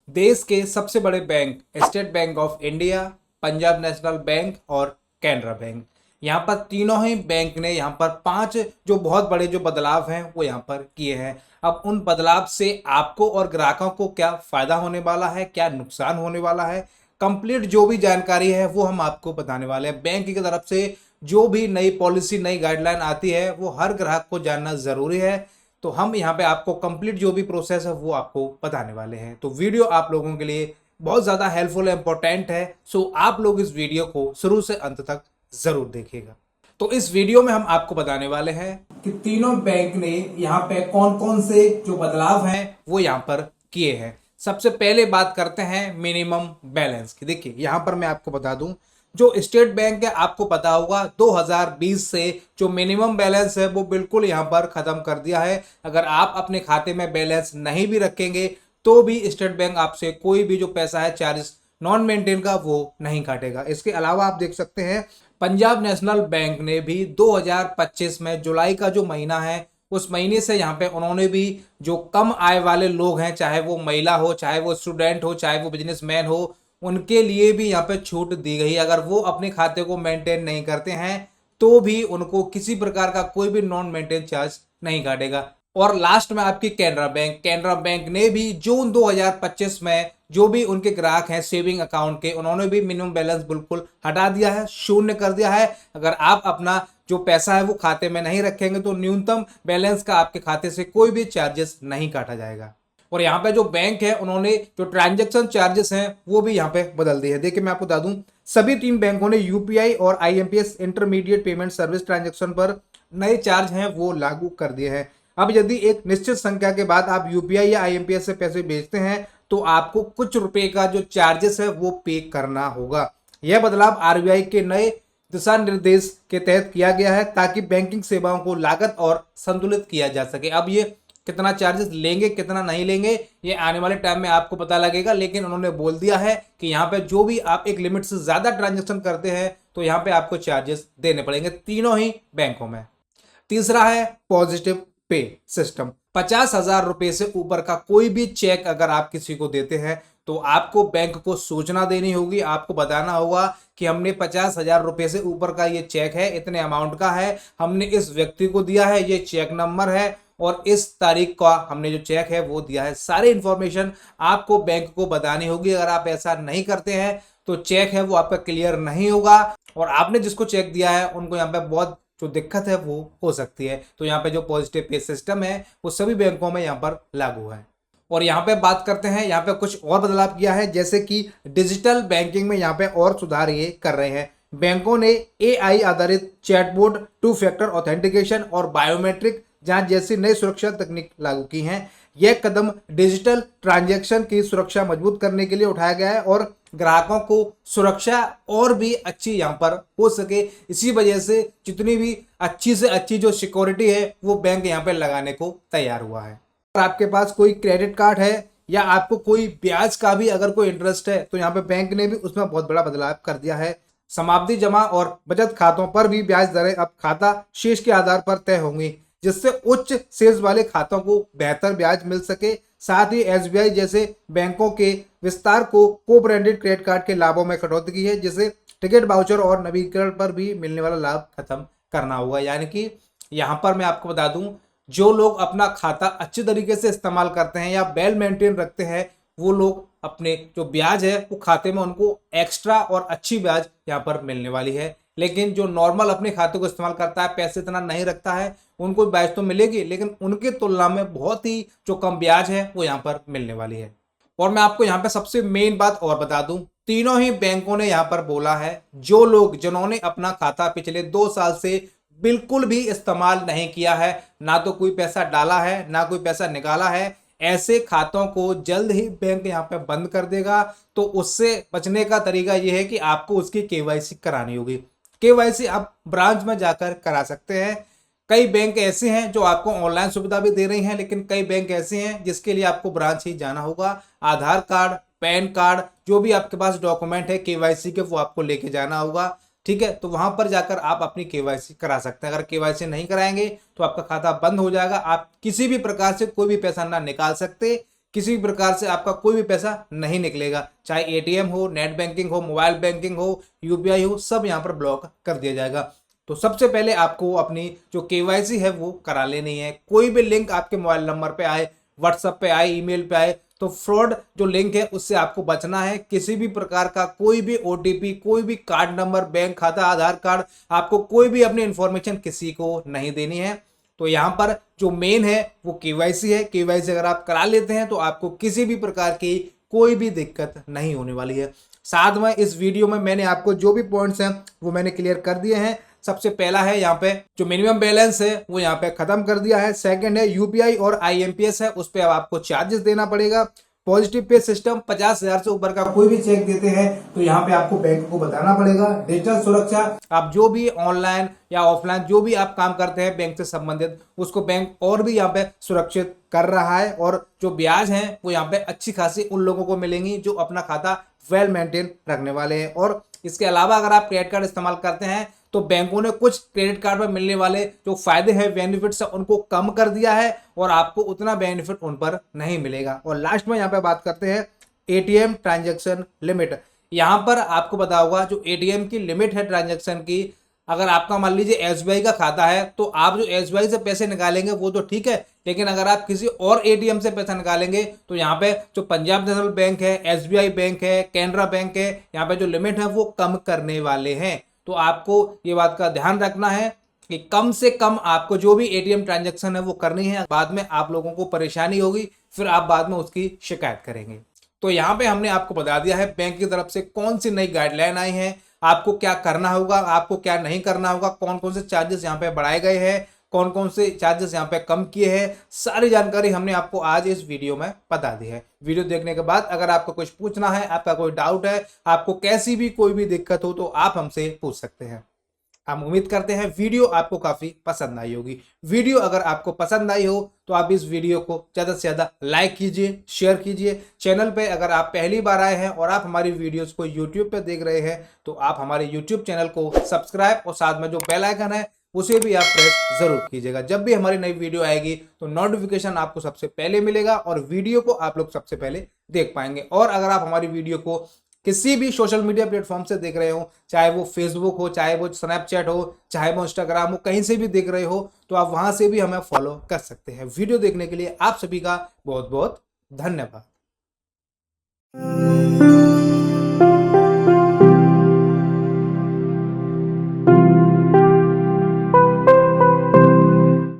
देश के सबसे बड़े bank state bank of India, Punjab national bank और कैनरा बैंक, यहाँ पर तीनों ही बैंक ने यहाँ पर 5 जो बहुत बड़े जो बदलाव हैं वो यहाँ पर किए हैं। अब उन बदलाव से आपको और ग्राहकों को क्या फायदा होने वाला है, क्या नुकसान होने वाला है, कंप्लीट जो भी जानकारी है वो हम आपको बताने वाले हैं। बैंक की तरफ से जो भी नई पॉलिसी, नई गाइडलाइन आती है वो हर ग्राहक को जानना जरूरी है। तो हम यहाँ पे आपको कंप्लीट जो भी प्रोसेस है वो आपको बताने वाले हैं। तो वीडियो आप लोगों के लिए बहुत ज़्यादा हेल्पफुल है, इंपॉर्टेंट है। सो आप लोग इस वीडियो को शुरू से अंत तक जरूर देखिएगा। तो इस वीडियो में हम आपको बताने वाले हैं कि तीनों बैंक ने यहाँ पे कौन कौन से जो बदलाव हैं वो यहाँ पर किए हैं। सबसे पहले बात करते हैं मिनिमम बैलेंस की। देखिए यहाँ पर मैं आपको बता दूं, जो स्टेट बैंक है आपको पता होगा 2020 से जो मिनिमम बैलेंस है वो बिल्कुल यहाँ पर खत्म कर दिया है। अगर आप अपने खाते में बैलेंस नहीं भी रखेंगे तो भी स्टेट बैंक आपसे कोई भी जो पैसा है चार्ज नॉन मेंटेन का वो नहीं काटेगा। इसके अलावा आप देख सकते हैं पंजाब नेशनल बैंक ने भी 2025 में जुलाई का जो महीना है उस महीने से यहाँ पे उन्होंने भी जो कम आय वाले लोग हैं, चाहे वो महिला हो, चाहे वो स्टूडेंट हो, चाहे वो बिजनेसमैन हो, उनके लिए भी यहाँ पे छूट दी गई। अगर वो अपने खाते को मेंटेन नहीं करते हैं तो भी उनको किसी प्रकार का कोई भी नॉन मेंटेन चार्ज नहीं काटेगा। और लास्ट में आपकी कैनरा बैंक ने भी जून 2025 में जो भी उनके ग्राहक हैं सेविंग अकाउंट के, उन्होंने भी मिनिमम बैलेंस बिल्कुल हटा दिया है, शून्य कर दिया है। अगर आप अपना जो पैसा है वो खाते में नहीं रखेंगे तो न्यूनतम बैलेंस का आपके खाते से कोई भी चार्जेस नहीं काटा जाएगा। और यहाँ पे जो बैंक है उन्होंने जो ट्रांजैक्शन चार्जेस हैं वो भी यहाँ पे बदल दिए हैं। देखिए मैं आपको बता दूं, सभी 3 बैंकों ने यूपीआई और IMPS intermediate payment service transaction पर नए चार्ज हैं वो लागू कर दिए हैं। अब यदि एक निश्चित संख्या के बाद आप यूपीआई या आईएमपीएस से पैसे भेजते हैं तो आपको कुछ रुपए का जो चार्जेस है वो पे करना होगा। यह बदलाव आरबीआई के नए दिशा निर्देश के तहत किया गया है ताकि बैंकिंग सेवाओं को लागत और संतुलित किया जा सके। अब ये कितना चार्जेस लेंगे, कितना नहीं लेंगे, ये आने वाले टाइम में आपको पता लगेगा। लेकिन उन्होंने बोल दिया है कि यहाँ पे जो भी आप एक लिमिट से ज्यादा ट्रांजेक्शन करते हैं तो यहाँ पे आपको चार्जेस देने पड़ेंगे तीनों ही बैंकों में। तीसरा है पॉजिटिव पे सिस्टम। 50,000 रुपए से ऊपर का कोई भी चेक अगर आप किसी को देते हैं तो आपको बैंक को सूचना देनी होगी। आपको बताना होगा कि हमने 50,000 रुपए से ऊपर का ये चेक है, इतने अमाउंट का है, हमने इस व्यक्ति को दिया है, ये चेक नंबर है और इस तारीख का हमने जो चेक है वो दिया है। सारी इंफॉर्मेशन आपको बैंक को बतानी होगी। अगर आप ऐसा नहीं करते हैं तो चेक है वो आपका क्लियर नहीं होगा और आपने जिसको चेक दिया है उनको यहाँ पे बहुत जो दिक्कत है वो हो सकती है। तो यहाँ पे जो पॉजिटिव पे सिस्टम है वो सभी बैंकों में यहाँ पर लागू है। और यहाँ पे बात करते हैं, यहाँ पे कुछ और बदलाव किया है, जैसे कि डिजिटल बैंकिंग में यहाँ पे और सुधार ये कर रहे हैं। बैंकों ने एआई आधारित चैटबॉट, 2 फैक्टर ऑथेंटिकेशन और बायोमेट्रिक जांच जैसी नई सुरक्षा तकनीक लागू की हैं। यह कदम डिजिटल ट्रांजैक्शन की सुरक्षा मजबूत करने के लिए उठाया गया है और ग्राहकों को सुरक्षा और भी अच्छी यहाँ पर हो सके, इसी वजह से जितनी भी अच्छी से अच्छी जो सिक्योरिटी है वो बैंक यहाँ पे लगाने को तैयार हुआ है। अगर आपके पास कोई क्रेडिट कार्ड है या आपको कोई ब्याज का भी अगर कोई इंटरेस्ट है तो यहाँ पे बैंक ने भी उसमें बहुत बड़ा बदलाव कर दिया है। समाप्ति जमा और बचत खातों पर भी ब्याज दरें अब खाता शेष के आधार पर तय होंगी, जिससे उच्च शेष वाले खातों को बेहतर ब्याज मिल सके। साथ ही एसबीआई जैसे बैंकों के विस्तार को ब्रांडेड क्रेडिट कार्ड के लाभों में कटौती की है, जिससे टिकट वाउचर और नवीनीकरण पर भी मिलने वाला लाभ खत्म करना होगा। यानी कि यहाँ पर मैं आपको बता दूं, जो लोग अपना खाता अच्छे तरीके से इस्तेमाल करते हैं या वेल मेंटेन रखते हैं वो लोग अपने जो ब्याज है वो खाते में उनको एक्स्ट्रा और अच्छी ब्याज यहाँ पर मिलने वाली है। लेकिन जो नॉर्मल अपने खाते को इस्तेमाल करता है, पैसे इतना नहीं रखता है, उनको ब्याज तो मिलेगी लेकिन उनके तुलना में बहुत ही जो कम ब्याज है वो यहाँ पर मिलने वाली है। और मैं आपको यहाँ पे सबसे मेन बात और बता दूं, तीनों ही बैंकों ने यहाँ पर बोला है जो लोग जिन्होंने अपना खाता पिछले 2 साल से बिल्कुल भी इस्तेमाल नहीं किया है, ना तो कोई पैसा डाला है ना कोई पैसा निकाला है, ऐसे खातों को जल्द ही बैंक यहाँ पे बंद कर देगा। तो उससे बचने का तरीका यह है कि आपको उसकी केवाईसी करानी होगी। केवाईसी आप ब्रांच में जाकर करा सकते हैं। कई बैंक ऐसे हैं जो आपको ऑनलाइन सुविधा भी दे रही हैं, लेकिन कई बैंक ऐसे हैं जिसके लिए आपको ब्रांच ही जाना होगा। आधार कार्ड, पैन कार्ड, जो भी आपके पास डॉक्यूमेंट है केवाईसी के वो आपको लेके जाना होगा। ठीक है, तो वहां पर जाकर आप अपनी केवाईसी करा सकते हैं। अगर केवाईसी नहीं कराएंगे तो आपका खाता बंद हो जाएगा। आप किसी भी प्रकार से कोई भी पैसा ना निकाल सकते किसी भी प्रकार से आपका कोई भी पैसा नहीं निकलेगा, चाहे एटीएम हो, नेट बैंकिंग हो, मोबाइल बैंकिंग हो, यूपीआई हो, सब यहाँ पर ब्लॉक कर दिया जाएगा। तो सबसे पहले आपको अपनी जो केवाईसी है वो करा लेनी है। कोई भी लिंक आपके मोबाइल नंबर पे आए, व्हाट्सएप पे आए, ईमेल पे आए, तो फ्रॉड जो लिंक है उससे आपको बचना है। किसी भी प्रकार का कोई भी ओटीपी, कोई भी कार्ड नंबर, बैंक खाता, आधार कार्ड, आपको कोई भी अपनी इंफॉर्मेशन किसी को नहीं देनी है। तो यहाँ पर जो मेन है वो केवाईसी है। केवाईसी अगर आप करा लेते हैं तो आपको किसी भी प्रकार की कोई भी दिक्कत नहीं होने वाली है। साथ में इस वीडियो में मैंने आपको जो भी पॉइंट्स हैं वो मैंने क्लियर कर दिए हैं। सबसे पहला है यहाँ पे जो मिनिमम बैलेंस है वो यहाँ पे खत्म कर दिया है। सेकंड है यूपीआई और आईएमपीएस है, उस पर अब आपको चार्जेस देना पड़ेगा। पॉजिटिव पे सिस्टम 50,000 से ऊपर का कोई भी चेक देते हैं तो यहाँ पे आपको बैंक को बताना पड़ेगा। डिजिटल सुरक्षा, आप जो भी ऑनलाइन या ऑफलाइन जो भी आप काम करते हैं बैंक से संबंधित, उसको बैंक और भी यहाँ पे सुरक्षित कर रहा है। और जो ब्याज है वो यहाँ पे अच्छी खासी उन लोगों को मिलेंगी जो अपना खाता वेल मेंटेन रखने वाले हैं। और इसके अलावा अगर आप क्रेडिट कार्ड इस्तेमाल करते हैं तो बैंकों ने कुछ क्रेडिट कार्ड पर मिलने वाले जो फायदे हैं, बेनिफिट्स है, उनको कम कर दिया है और आपको उतना बेनिफिट उन पर नहीं मिलेगा। और लास्ट में यहाँ पे बात करते हैं एटीएम ट्रांजैक्शन लिमिट। यहाँ पर आपको पता होगा जो एटीएम की लिमिट है ट्रांजैक्शन की, अगर आपका मान लीजिए एसबीआई का खाता है तो आप जो एसबीआई से पैसे निकालेंगे वो तो ठीक है, लेकिन अगर आप किसी और एटीएम से पैसा निकालेंगे तो यहाँ पे जो पंजाब नेशनल बैंक है, एसबीआई बैंक है, कैनरा बैंक है, यहाँ पे जो लिमिट है वो कम करने वाले हैं। तो आपको ये बात का ध्यान रखना है कि कम से कम आपको जो भी एटीएम ट्रांजैक्शन है वो करनी है। बाद में आप लोगों को परेशानी होगी, फिर आप बाद में उसकी शिकायत करेंगे। तो यहाँ पे हमने आपको बता दिया है बैंक की तरफ से कौन सी नई गाइडलाइन आई है, आपको क्या करना होगा, आपको क्या नहीं करना होगा, कौन कौन से चार्जेस यहाँ पे बढ़ाए गए हैं, कौन कौन से चार्जेस यहाँ पे कम किए हैं, सारी जानकारी हमने आपको आज इस वीडियो में बता दी है। वीडियो देखने के बाद अगर आपको कुछ पूछना है, आपका कोई डाउट है, आपको कैसी भी कोई भी दिक्कत हो तो आप हमसे पूछ सकते हैं। हम उम्मीद करते हैं वीडियो आपको काफी पसंद आई होगी। वीडियो अगर आपको पसंद आई हो तो आप इस वीडियो को ज्यादा से ज्यादा लाइक कीजिए, शेयर कीजिए। चैनल पे अगर आप पहली बार आए हैं और आप हमारी वीडियोस को यूट्यूब पे देख रहे हैं तो आप हमारे यूट्यूब चैनल को सब्सक्राइब और साथ में जो बेल आइकन है उसे भी आप प्रेस जरूर कीजिएगा। जब भी हमारी नई वीडियो आएगी तो नोटिफिकेशन आपको सबसे पहले मिलेगा और वीडियो को आप लोग सबसे पहले देख पाएंगे। और अगर आप हमारी वीडियो को किसी भी सोशल मीडिया प्लेटफॉर्म से देख रहे हो, चाहे वो फेसबुक हो, चाहे वो स्नैपचैट हो, चाहे वो इंस्टाग्राम हो, कहीं से भी देख रहे हो तो आप वहां से भी हमें फॉलो कर सकते हैं। वीडियो देखने के लिए आप सभी का बहुत बहुत धन्यवाद।